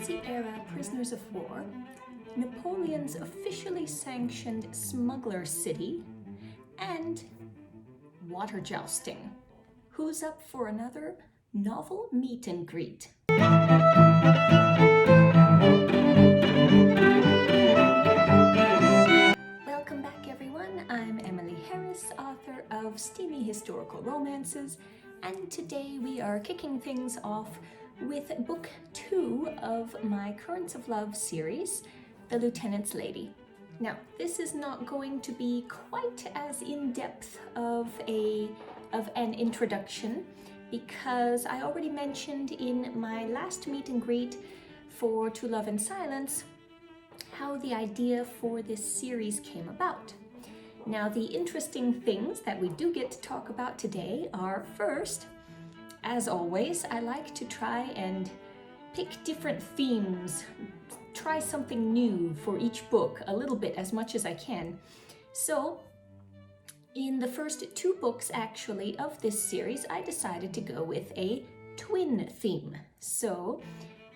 Regency-era prisoners of war, Napoleon's officially sanctioned smuggler city, and water jousting. Who's up for another novel meet and greet? Welcome back, everyone. I'm Emilee, author of STEAMY historical romances, and today we are kicking things off with book 2 of my Currents of Love series, The Lieutenant's Lady. Now, this is not going to be quite as in-depth of an introduction, because I already mentioned in my last meet and greet for To Love in Silence how the idea for this series came about. Now, the interesting things that we do get to talk about today are, first, as always, I like to try and pick different themes, try something new for each book, a little bit, as much as I can. So, in the first 2 books, actually, of this series, I decided to go with a twin theme. So,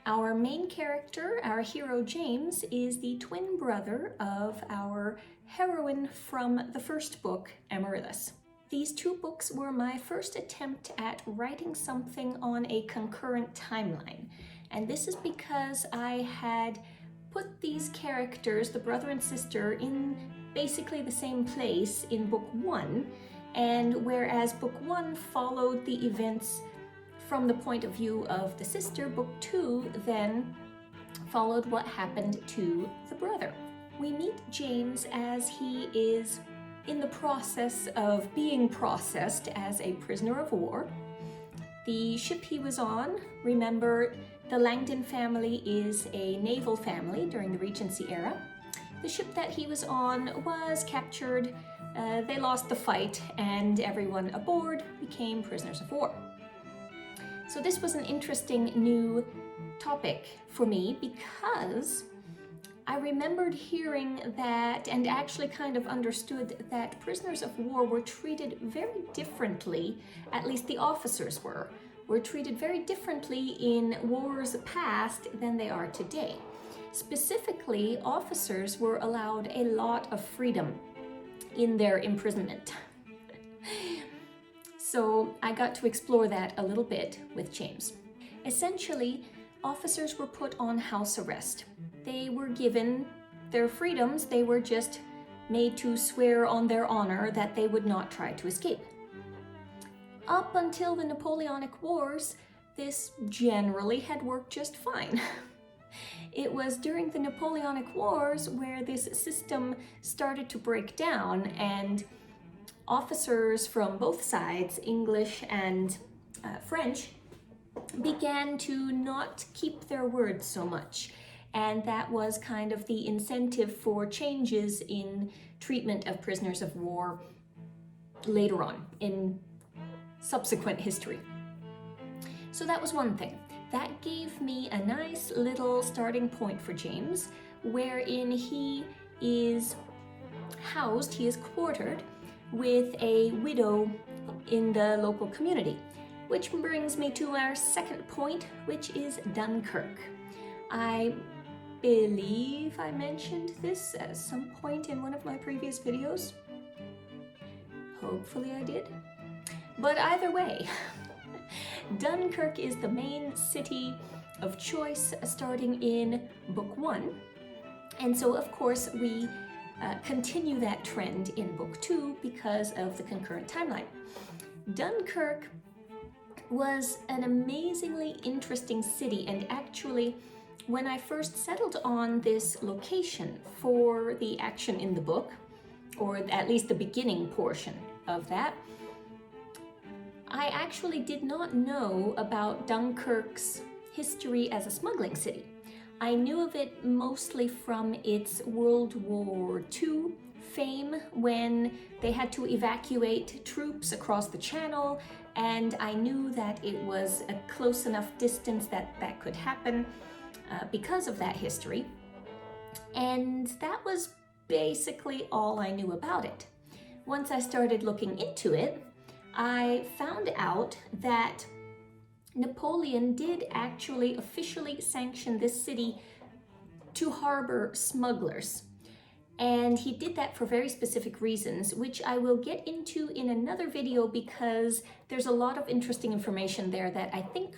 our main character, our hero James, is the twin brother of our heroine from the first book, Amaryllis. These 2 books were my first attempt at writing something on a concurrent timeline. And this is because I had put these characters, the brother and sister, in basically the same place in book 1. And whereas book 1 followed the events from the point of view of the sister, book 2 then followed what happened to the brother. We meet James as he is in the process of being processed as a prisoner of war. The ship he was on, remember, the Langdon family is a naval family during the Regency era. The ship that he was on was captured, they lost the fight, and everyone aboard became prisoners of war. So this was an interesting new topic for me because I remembered hearing that, and actually kind of understood that prisoners of war were treated very differently, at least the officers were treated very differently in wars past than they are today. Specifically, officers were allowed a lot of freedom in their imprisonment. So I got to explore that a little bit with James. Essentially, officers were put on house arrest. They were given their freedoms, they were just made to swear on their honor that they would not try to escape. Up until the Napoleonic Wars, this generally had worked just fine. It was during the Napoleonic Wars where this system started to break down, and officers from both sides, English and French, began to not keep their word so much. And that was kind of the incentive for changes in treatment of prisoners of war later on in subsequent history. So that was one thing. That gave me a nice little starting point for James, wherein he is housed, he is quartered with a widow in the local community. Which brings me to our second point, which is Dunkirk. I believe I mentioned this at some point in one of my previous videos. Hopefully I did. But either way, Dunkirk is the main city of choice starting in book 1. And so, of course, we continue that trend in book 2 because of the concurrent timeline. Dunkirk was an amazingly interesting city, and actually, when I first settled on this location for the action in the book, or at least the beginning portion of that, I actually did not know about Dunkirk's history as a smuggling city. I knew of it mostly from its World War II fame, when they had to evacuate troops across the channel, and I knew that it was a close enough distance that that could happen because of that history. And that was basically all I knew about it. Once I started looking into it, I found out that Napoleon did actually officially sanction this city to harbor smugglers. And he did that for very specific reasons, which I will get into in another video because there's a lot of interesting information there that I think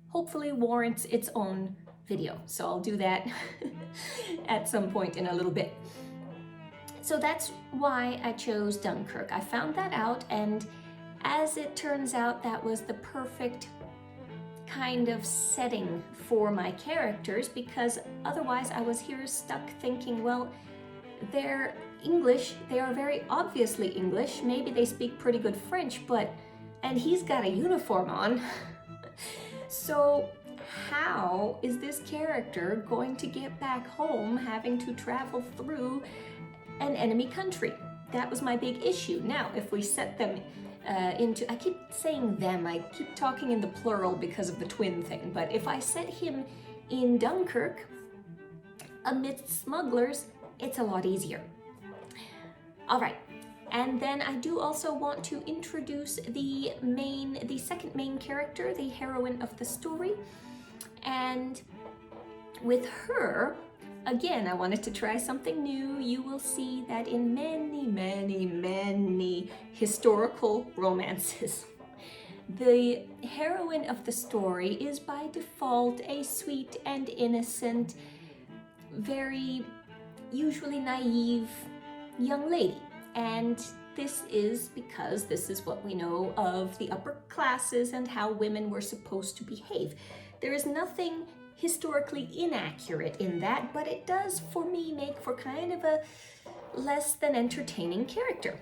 hopefully warrants its own video. So I'll do that at some point in a little bit. So that's why I chose Dunkirk. I found that out, and as it turns out, that was the perfect kind of setting for my characters, because otherwise I was here stuck thinking, well, they're English, they are very obviously English, maybe they speak pretty good French, and he's got a uniform on. So how is this character going to get back home having to travel through an enemy country? That was my big issue. Now, if we set them I keep saying them, I keep talking in the plural because of the twin thing, but if I set him in Dunkirk amidst smugglers, it's a lot easier. All right, and then I do also want to introduce the second main character, the heroine of the story. And with her, again, I wanted to try something new. You will see that in many, many, many historical romances, the heroine of the story is by default a sweet and innocent, very usually naive young lady. And this is because this is what we know of the upper classes and how women were supposed to behave. There is nothing historically inaccurate in that, but it does, for me, make for kind of a less than entertaining character,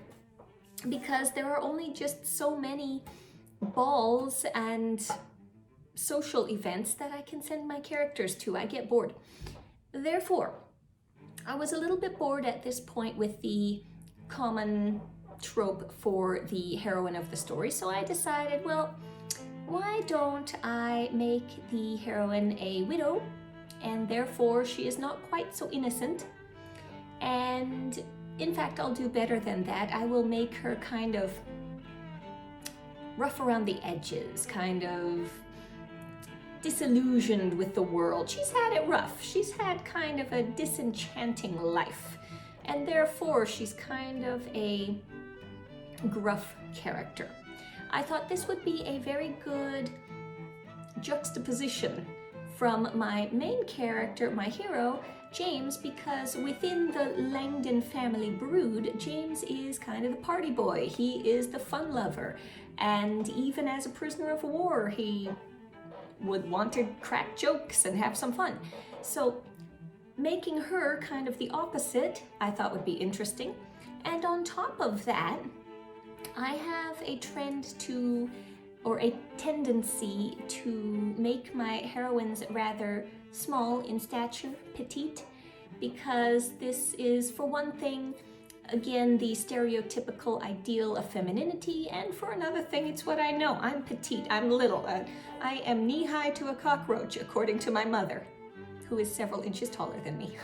because there are only just so many balls and social events that I can send my characters to. I get bored. Therefore, I was a little bit bored at this point with the common trope for the heroine of the story, so I decided, well, why don't I make the heroine a widow, and therefore she is not quite so innocent. And in fact, I'll do better than that. I will make her kind of rough around the edges, kind of disillusioned with the world. She's had it rough. She's had kind of a disenchanting life, and therefore she's kind of a gruff character. I thought this would be a very good juxtaposition from my main character, my hero, James, because within the Langdon family brood, James is kind of the party boy. He is the fun lover, and even as a prisoner of war, he would want to crack jokes and have some fun. So making her kind of the opposite, I thought would be interesting. And on top of that, I have a tendency to make my heroines rather small in stature, petite, because this is, for one thing, again, the stereotypical ideal of femininity, and for another thing, it's what I know. I'm petite, I'm little. I am knee-high to a cockroach, according to my mother, who is several inches taller than me,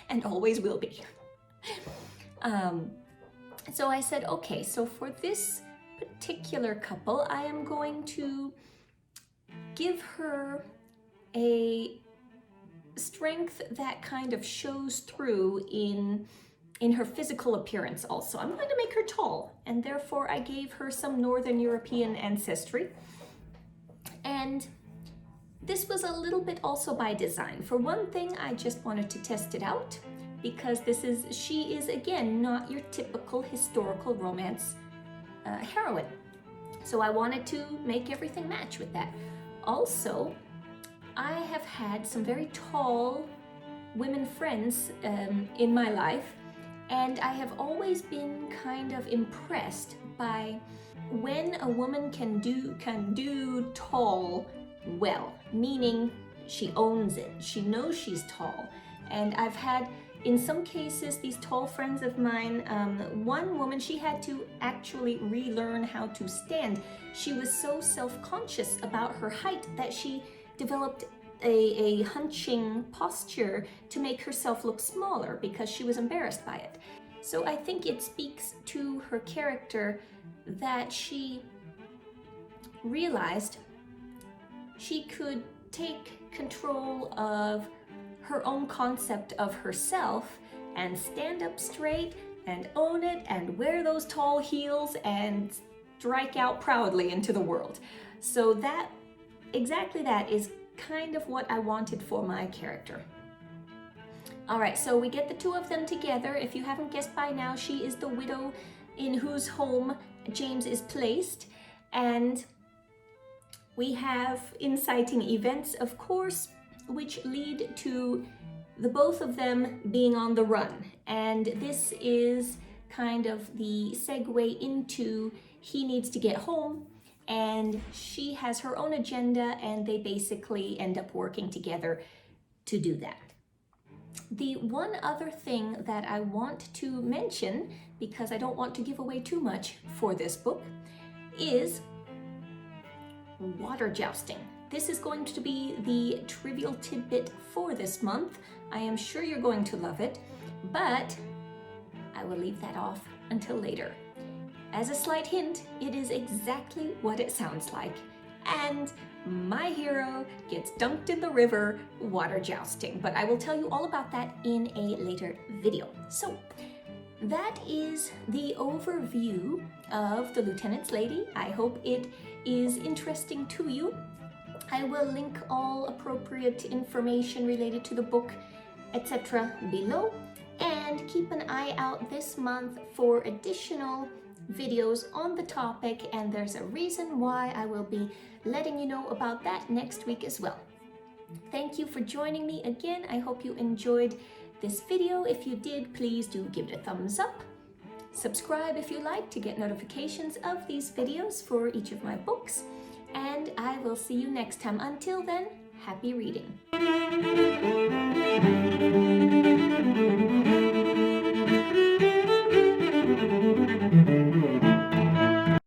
and always will be. So I said, okay, so for this particular couple, I am going to give her a strength that kind of shows through in her physical appearance also. I'm going to make her tall, and therefore I gave her some Northern European ancestry. And this was a little bit also by design. For one thing, I just wanted to test it out, because she is again not your typical historical romance heroine. So I wanted to make everything match with that. Also, I have had some very tall women friends in my life, and I have always been kind of impressed by when a woman can do tall well, meaning she owns it, she knows she's tall. And I've had, in some cases, these tall friends of mine, one woman, she had to actually relearn how to stand. She was so self-conscious about her height that she developed a hunching posture to make herself look smaller because she was embarrassed by it. So I think it speaks to her character that she realized she could take control of her own concept of herself and stand up straight and own it and wear those tall heels and strike out proudly into the world. So that, exactly that is kind of what I wanted for my character. All right, so we get the two of them together. If you haven't guessed by now, she is the widow in whose home James is placed. And we have inciting events, of course, which lead to the both of them being on the run. And this is kind of the segue into he needs to get home, and she has her own agenda, and they basically end up working together to do that. The one other thing that I want to mention, because I don't want to give away too much for this book, is water jousting. This is going to be the trivial tidbit for this month. I am sure you're going to love it, but I will leave that off until later. As a slight hint, it is exactly what it sounds like. And my hero gets dunked in the river water jousting, but I will tell you all about that in a later video. So that is the overview of The Lieutenant's Lady. I hope it is interesting to you. I will link all appropriate information related to the book, etc. below, and keep an eye out this month for additional videos on the topic, and there's a reason why I will be letting you know about that next week as well. Thank you for joining me again. I hope you enjoyed this video. If you did, please do give it a thumbs up. Subscribe if you like to get notifications of these videos for each of my books, and I will see you next time. Until then, happy reading.